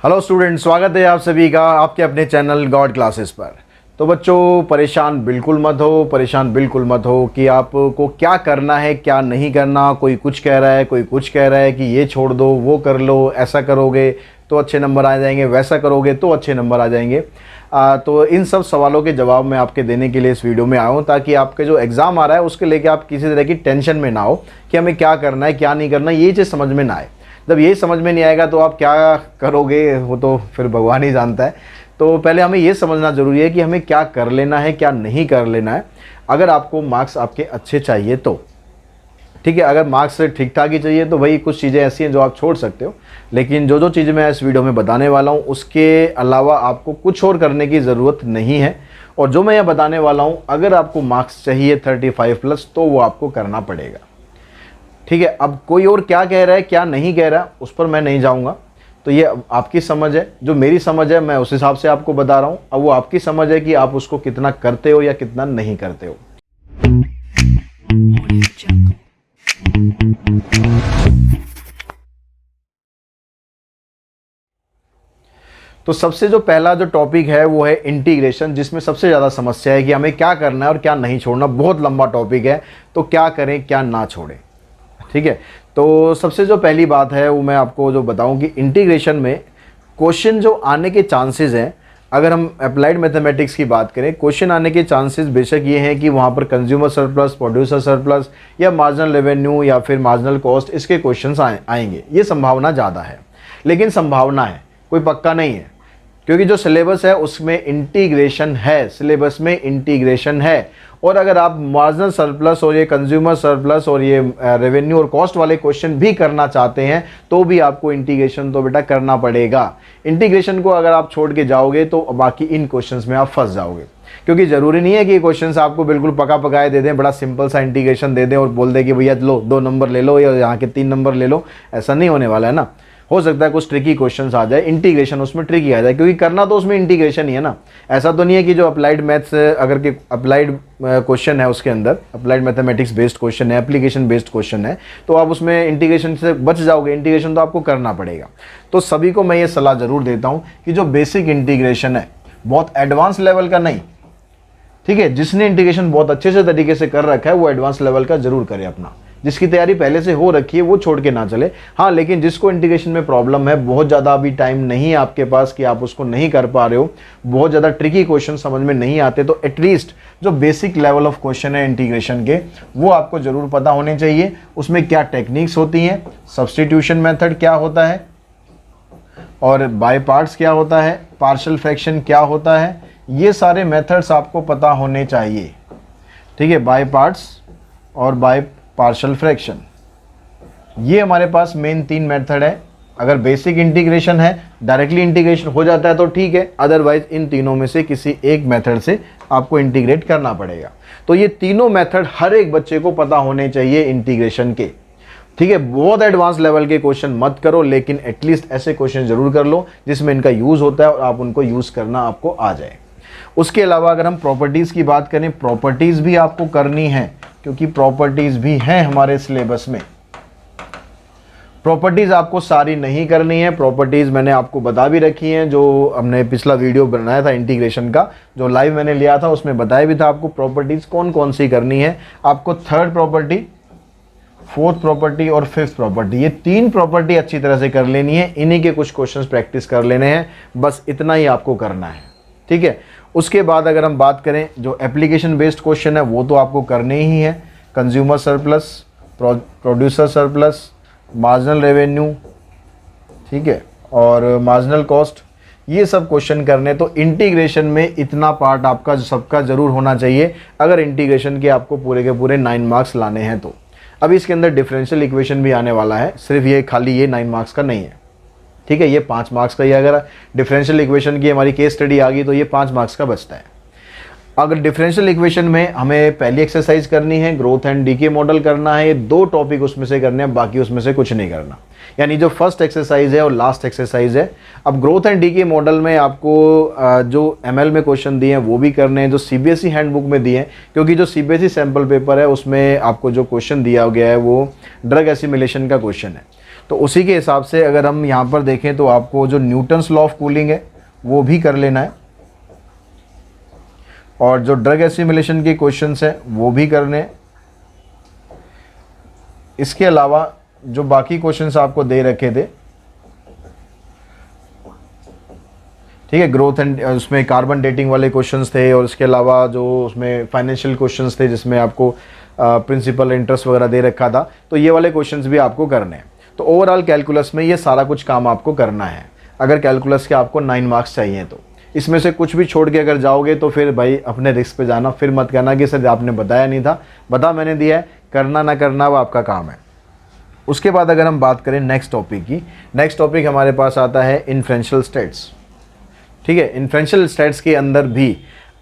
Hello student, स्वागत है आप सभी का आपके अपने चैनल गॉड क्लासेस पर। तो बच्चों, परेशान बिल्कुल मत हो कि आपको क्या करना है क्या नहीं करना। कोई कुछ कह रहा है, कोई कुछ कह रहा है कि ये छोड़ दो, वो कर लो, ऐसा करोगे तो अच्छे नंबर आ जाएंगे, वैसा करोगे तो अच्छे नंबर आ जाएंगे। तो इन सब सवालों के जवाब मैं आपके देने के लिए इस वीडियो में आया हूँ, ताकि आपके जो एग्ज़ाम आ रहा है उसके लेके आप किसी तरह की टेंशन में ना हो कि हमें क्या करना है क्या नहीं करना, ये चीज़ समझ में ना आए। जब ये समझ में नहीं आएगा तो आप क्या करोगे वो तो फिर भगवान ही जानता है। तो पहले हमें ये समझना ज़रूरी है कि हमें क्या कर लेना है क्या नहीं कर लेना है। अगर आपको मार्क्स आपके अच्छे चाहिए तो ठीक है, अगर मार्क्स ठीक ठाक ही चाहिए तो भाई कुछ चीज़ें ऐसी हैं जो आप छोड़ सकते हो, लेकिन जो चीज़ें मैं इस वीडियो में बताने वाला हूँ उसके अलावा आपको कुछ और करने की ज़रूरत नहीं है। और जो मैं यहाँ बताने वाला हूँ, अगर आपको मार्क्स चाहिए 35+ तो वो आपको करना पड़ेगा। ठीक है, अब कोई और क्या कह रहा है क्या नहीं कह रहा उस पर मैं नहीं जाऊंगा। तो ये आपकी समझ है, जो मेरी समझ है मैं उस हिसाब से आपको बता रहा हूँ। अब वो आपकी समझ है कि आप उसको कितना करते हो या कितना नहीं करते हो। तो सबसे जो पहला जो टॉपिक है वो है इंटीग्रेशन, जिसमें सबसे ज़्यादा समस्या है कि हमें क्या करना है और क्या नहीं छोड़ना। बहुत लंबा टॉपिक है, तो क्या करें क्या ना छोड़ें। ठीक है, तो सबसे जो पहली बात है वो मैं आपको जो बताऊं कि इंटीग्रेशन में क्वेश्चन जो आने के चांसेस हैं, अगर हम अप्लाइड मैथमेटिक्स की बात करें, क्वेश्चन आने के चांसेस बेशक ये हैं कि वहाँ पर कंज्यूमर सरप्लस, प्रोड्यूसर सरप्लस या मार्जिनल रेवेन्यू या फिर मार्जिनल कॉस्ट, इसके क्वेश्चंस आएंगे। ये संभावना ज़्यादा है, लेकिन संभावना है, कोई पक्का नहीं है, क्योंकि जो सिलेबस है उसमें इंटीग्रेशन है, सिलेबस में इंटीग्रेशन है। और अगर आप मार्जिनल सरप्लस और ये कंज्यूमर सरप्लस और ये रेवेन्यू और कॉस्ट वाले क्वेश्चन भी करना चाहते हैं तो भी आपको इंटीग्रेशन तो बेटा करना पड़ेगा। इंटीग्रेशन को अगर आप छोड़ के जाओगे तो बाकी इन क्वेश्चंस में आप फंस जाओगे, क्योंकि ज़रूरी नहीं है कि ये क्वेश्चंस आपको बिल्कुल पका पकाए दे दें, बड़ा सिंपल सा इंटीग्रेशन दे दें और बोल दें कि भैया लो 2 नंबर ले लो या यहाँ के 3 नंबर ले लो। ऐसा नहीं होने वाला है ना। हो सकता है कुछ ट्रिकी क्वेश्चंस आ जाए, इंटीग्रेशन उसमें ट्रिकी आ जाए, क्योंकि करना तो उसमें इंटीग्रेशन ही है ना। ऐसा तो नहीं है कि जो अप्लाइड मैथ्स अगर के अप्लाइड क्वेश्चन है उसके अंदर अप्लाइड मैथमेटिक्स बेस्ड क्वेश्चन है, एप्लीकेशन बेस्ड क्वेश्चन है, तो आप उसमें इंटीग्रेशन से बच जाओगे। इंटीग्रेशन तो आपको करना पड़ेगा। तो सभी को मैं ये सलाह ज़रूर देता हूँ कि जो बेसिक इंटीग्रेशन है, बहुत एडवांस लेवल का नहीं, ठीक है, जिसने इंटीग्रेशन बहुत अच्छे से तरीके से कर रखा है वो एडवांस लेवल का जरूर करे अपना। जिसकी तैयारी पहले से हो रखी है वो छोड़ के ना चले। हाँ, लेकिन जिसको इंटीग्रेशन में प्रॉब्लम है, बहुत ज़्यादा अभी टाइम नहीं है आपके पास कि आप उसको नहीं कर पा रहे हो, बहुत ज़्यादा ट्रिकी क्वेश्चन समझ में नहीं आते, तो एटलीस्ट जो बेसिक लेवल ऑफ क्वेश्चन है इंटीग्रेशन के वो आपको ज़रूर पता होने चाहिए। उसमें क्या टेक्निक्स होती हैं, सब्स्टिट्यूशन मेथड क्या होता है और बाय पार्ट्स क्या होता है, पार्शियल फ्रैक्शन क्या होता है, ये सारे मेथड्स आपको पता होने चाहिए। ठीक है, बाय पार्ट्स और बाय पार्शियल फ्रैक्शन, ये हमारे पास मेन 3 मेथड है। अगर बेसिक इंटीग्रेशन है, डायरेक्टली इंटीग्रेशन हो जाता है तो ठीक है, अदरवाइज इन तीनों में से किसी एक मेथड से आपको इंटीग्रेट करना पड़ेगा। तो ये तीनों मेथड हर एक बच्चे को पता होने चाहिए इंटीग्रेशन के। ठीक है, बहुत एडवांस लेवल के क्वेश्चन मत करो, लेकिन एटलीस्ट ऐसे क्वेश्चन जरूर कर लो जिसमें इनका यूज होता है और आप उनको यूज करना आपको आ जाए। उसके अलावा अगर हम प्रॉपर्टीज की बात करें, प्रॉपर्टीज भी आपको करनी है, क्योंकि प्रॉपर्टीज भी हैं हमारे सिलेबस में। प्रॉपर्टीज आपको सारी नहीं करनी है, प्रॉपर्टीज मैंने आपको बता भी रखी हैं। जो हमने पिछला वीडियो बनाया था इंटीग्रेशन का, जो लाइव मैंने लिया था, उसमें बताया भी था आपको प्रॉपर्टीज कौन कौन सी करनी है। आपको 3rd प्रॉपर्टी, 4th प्रॉपर्टी और 5th प्रॉपर्टी, ये 3 प्रॉपर्टी अच्छी तरह से कर लेनी है। इन्हीं के कुछ क्वेश्चंस प्रैक्टिस कर लेने हैं, बस इतना ही आपको करना है। ठीक है, उसके बाद अगर हम बात करें जो एप्लीकेशन बेस्ड क्वेश्चन है वो तो आपको करने ही है। Consumer surplus, producer surplus, marginal revenue, ठीक है, और मार्जिनल कॉस्ट, ये सब क्वेश्चन करने। तो इंटीग्रेशन में इतना पार्ट आपका सबका ज़रूर होना चाहिए, अगर इंटीग्रेशन के आपको पूरे के पूरे 9 मार्क्स लाने हैं तो। अब इसके अंदर डिफरेंशियल इक्वेशन भी आने वाला है, सिर्फ ये खाली ये 9 मार्क्स का नहीं है। ठीक है, ये 5 मार्क्स का ही, अगर डिफरेंशियल इक्वेशन की हमारी केस स्टडी आ गई तो ये 5 मार्क्स का बचता है। अगर डिफरेंशियल इक्वेशन में हमें पहली एक्सरसाइज करनी है, ग्रोथ एंड डीके मॉडल करना है, 2 टॉपिक उसमें से करने हैं, बाकी उसमें से कुछ नहीं करना। यानी जो फर्स्ट एक्सरसाइज है और लास्ट एक्सरसाइज है। अब ग्रोथ एंड डीके मॉडल में आपको जो एमएल में क्वेश्चन दिए हैं वो भी करने हैं, जो सीबीएसई हैंडबुक में दिए हैं, क्योंकि जो सीबीएसई सैम्पल पेपर है उसमें आपको जो क्वेश्चन दिया गया है वो ड्रग एसिमिलेशन का क्वेश्चन है। तो उसी के हिसाब से अगर हम यहाँ पर देखें तो आपको जो न्यूटन्स लॉ ऑफ कूलिंग है वो भी कर लेना है, और जो ड्रग एसिमिलेशन के क्वेश्चंस हैं वो भी करने हैं। इसके अलावा जो बाकी क्वेश्चंस आपको दे रखे थे, ठीक है, ग्रोथ एंड उसमें कार्बन डेटिंग वाले क्वेश्चंस थे, और इसके अलावा जो उसमें फाइनेंशियल क्वेश्चंस थे जिसमें आपको प्रिंसिपल इंटरेस्ट वगैरह दे रखा था, तो ये वाले क्वेश्चंस भी आपको करने हैं। तो ओवरऑल कैलकुलस में ये सारा कुछ काम आपको करना है। अगर कैलकुलस के आपको 9 मार्क्स चाहिए तो इसमें से कुछ भी छोड़ के अगर जाओगे तो फिर भाई अपने रिस्क पे जाना, फिर मत कहना कि सर आपने बताया नहीं था, बता मैंने दिया है, करना ना करना वो आपका काम है। उसके बाद अगर हम बात करें नेक्स्ट टॉपिक की, नेक्स्ट टॉपिक हमारे पास आता है इन्फ्रेंशियल स्टेट्स। ठीक है, इन्फ्रेंशियल स्टेट्स के अंदर भी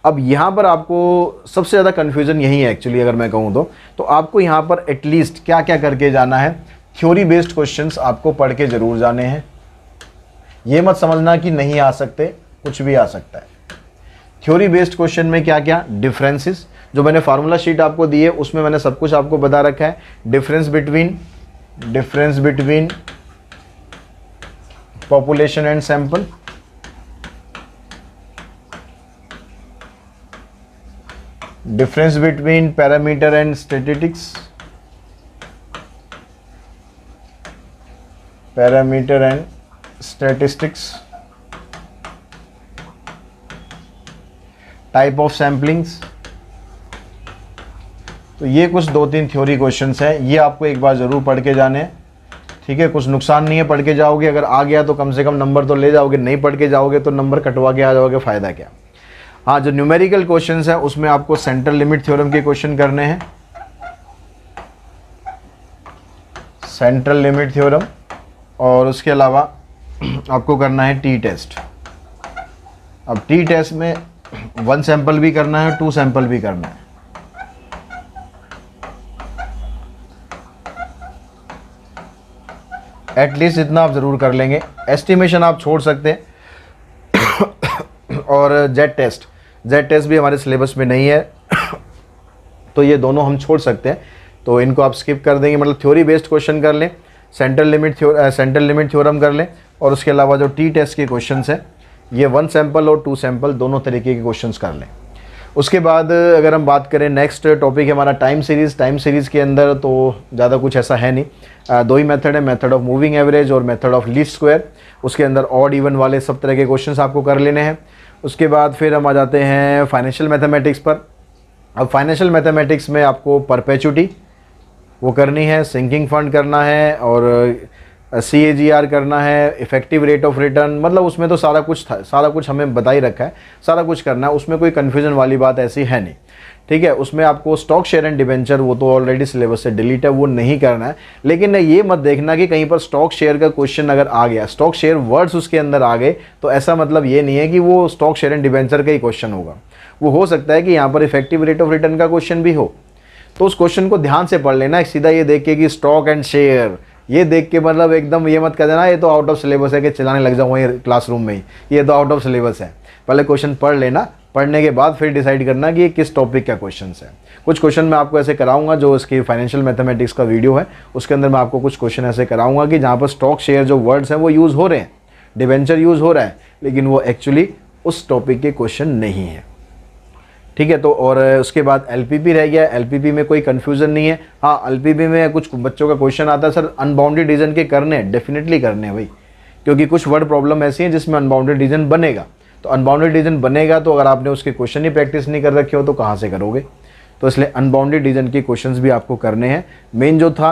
अब यहाँ पर आपको सबसे ज़्यादा कन्फ्यूज़न यही है एक्चुअली, अगर मैं कहूँ तो आपको यहाँ पर एटलीस्ट क्या क्या करके जाना है, थ्योरी बेस्ड क्वेश्चंस आपको पढ़ के ज़रूर जाने हैं। ये मत समझना कि नहीं आ सकते, कुछ भी आ सकता है। थ्योरी बेस्ड क्वेश्चन में क्या क्या डिफरेंसेस, जो मैंने फार्मूला शीट आपको दी है उसमें मैंने सब कुछ आपको बता रखा है। Difference between population and sample, difference between parameter and statistics, type of samplings. तो ये कुछ 2-3 थ्योरी क्वेश्चंस हैं, ये आपको एक बार ज़रूर पढ़ के जाने हैं। ठीक है, कुछ नुकसान नहीं है पढ़ के जाओगे, अगर आ गया तो कम से कम नंबर तो ले जाओगे, नहीं पढ़ के जाओगे तो नंबर कटवा के आ जाओगे, फ़ायदा क्या। हाँ, जो न्यूमेरिकल क्वेश्चंस हैं उसमें आपको सेंट्रल लिमिट थ्योरम के क्वेश्चन करने हैं, सेंट्रल लिमिट थ्योरम, और उसके अलावा आपको करना है टी टेस्ट। अब टी टेस्ट में 1 सैंपल भी करना है, 2 सैंपल भी करना है। एटलीस्ट इतना आप ज़रूर कर लेंगे। एस्टिमेशन आप छोड़ सकते हैं और जेड टेस्ट भी हमारे सिलेबस में नहीं है तो ये दोनों हम छोड़ सकते हैं, तो इनको आप स्किप कर देंगे। मतलब थ्योरी बेस्ड क्वेश्चन कर लें, सेंट्रल लिमिट थ्योरम कर लें, और उसके अलावा जो टी टेस्ट के क्वेश्चंस हैं ये 1 सैंपल और 2 सैंपल दोनों तरीके के क्वेश्चंस कर लें। उसके बाद अगर हम बात करें, नेक्स्ट टॉपिक है हमारा टाइम सीरीज़ के अंदर तो ज़्यादा कुछ ऐसा है नहीं, 2 ही मेथड है, मेथड ऑफ मूविंग एवरेज और मेथड ऑफ लीस्ट स्क्वायर। उसके अंदर ऑड इवन वाले सब तरह के क्वेश्चंस आपको कर लेने हैं। उसके बाद फिर हम आ जाते हैं फाइनेंशियल मैथमेटिक्स पर। अब फाइनेंशियल मैथमेटिक्स में आपको परपेचुटी वो करनी है, सिंकिंग फंड करना है, और CAGR करना है, इफेक्टिव रेट ऑफ रिटर्न, मतलब उसमें तो सारा कुछ हमें बता ही रखा है, सारा कुछ करना है, उसमें कोई कन्फ्यूजन वाली बात ऐसी है नहीं। ठीक है, उसमें आपको स्टॉक शेयर एंड डिबेंचर वो तो ऑलरेडी सिलेबस से डिलीट है, वो नहीं करना है। लेकिन ये मत देखना कि कहीं पर स्टॉक शेयर का क्वेश्चन अगर आ गया, स्टॉक शेयर वर्ड्स उसके अंदर आ गए, तो ऐसा मतलब ये नहीं है कि वो स्टॉक शेयर एंड डिबेंचर का ही क्वेश्चन होगा। वो हो सकता है कि यहाँ पर इफेक्टिव रेट ऑफ रिटर्न का क्वेश्चन भी हो, तो उस क्वेश्चन को ध्यान से पढ़ लेना। सीधा ये देख के कि स्टॉक एंड शेयर, ये देख के मतलब एकदम ये मत कर देना ये तो आउट ऑफ सिलेबस है कि चलाने लग जाऊँ वहीं क्लासरूम में ही, ये तो आउट ऑफ सिलेबस है। पहले क्वेश्चन पढ़ लेना, पढ़ने के बाद फिर डिसाइड करना कि ये किस टॉपिक का क्वेश्चन है। कुछ क्वेश्चन मैं आपको ऐसे कराऊंगा, जो इसकी फाइनेंशियल मैथमेटिक्स का वीडियो है उसके अंदर मैं आपको कुछ क्वेश्चन ऐसे कराऊंगा कि जहाँ पर स्टॉक शेयर जो वर्ड्स हैं वो यूज़ हो रहे हैं, डिबेंचर यूज़ हो रहा है, लेकिन वो एक्चुअली उस टॉपिक के क्वेश्चन नहीं है। ठीक है, तो और उसके बाद LPP रह गया। LPP में कोई कन्फ्यूज़न नहीं है। हाँ, LPP में कुछ बच्चों का क्वेश्चन आता है, सर अनबाउंडेड रीजन के करने हैं, डेफिनेटली करने हैं भाई, क्योंकि कुछ वर्ड प्रॉब्लम ऐसी है जिसमें अनबाउंडेड रीजन बनेगा। तो अनबाउंडेड रीजन बनेगा तो अगर आपने उसके क्वेश्चन ही प्रैक्टिस नहीं कर रखे हो तो कहाँ से करोगे। तो इसलिए अनबाउंडेड रीजन के क्वेश्चन भी आपको करने हैं। मेन जो था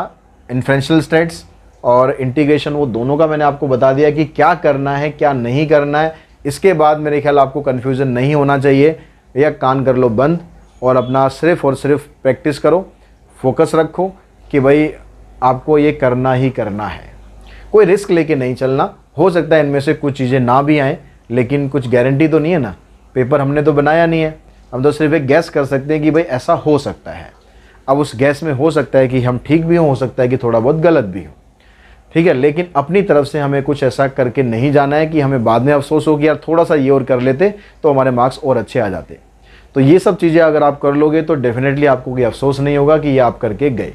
इन्फ्रेंशियल स्टेट्स और इंटीग्रेशन, वो दोनों का मैंने आपको बता दिया कि क्या करना है क्या नहीं करना है। इसके बाद मेरे ख्याल आपको कन्फ्यूज़न नहीं होना चाहिए, या कान कर लो बंद और अपना सिर्फ और सिर्फ प्रैक्टिस करो, फोकस रखो कि भाई आपको ये करना ही करना है। कोई रिस्क लेके नहीं चलना। हो सकता है इनमें से कुछ चीज़ें ना भी आएँ, लेकिन कुछ गारंटी तो नहीं है ना, पेपर हमने तो बनाया नहीं है, हम तो सिर्फ एक गैस कर सकते हैं कि भाई ऐसा हो सकता है। अब उस गैस में हो सकता है कि हम ठीक भी हो सकता है कि थोड़ा बहुत गलत भी हो। ठीक है, लेकिन अपनी तरफ से हमें कुछ ऐसा करके नहीं जाना है कि हमें बाद में अफसोस हो कि यार थोड़ा सा ये और कर लेते तो हमारे मार्क्स और अच्छे आ जाते। तो ये सब चीज़ें अगर आप कर लोगे तो डेफिनेटली आपको कोई अफसोस नहीं होगा कि ये आप करके गए।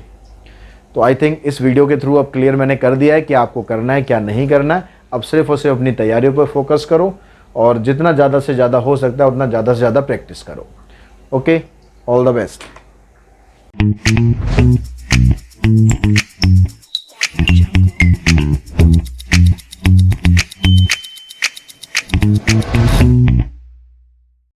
तो आई थिंक इस वीडियो के थ्रू अब क्लियर मैंने कर दिया है कि आपको करना है क्या नहीं करना है। अब सिर्फ और सिर्फ अपनी तैयारियों पर फोकस करो और जितना ज़्यादा से ज़्यादा हो सकता है उतना ज़्यादा से ज़्यादा प्रैक्टिस करो। Okay, all the best.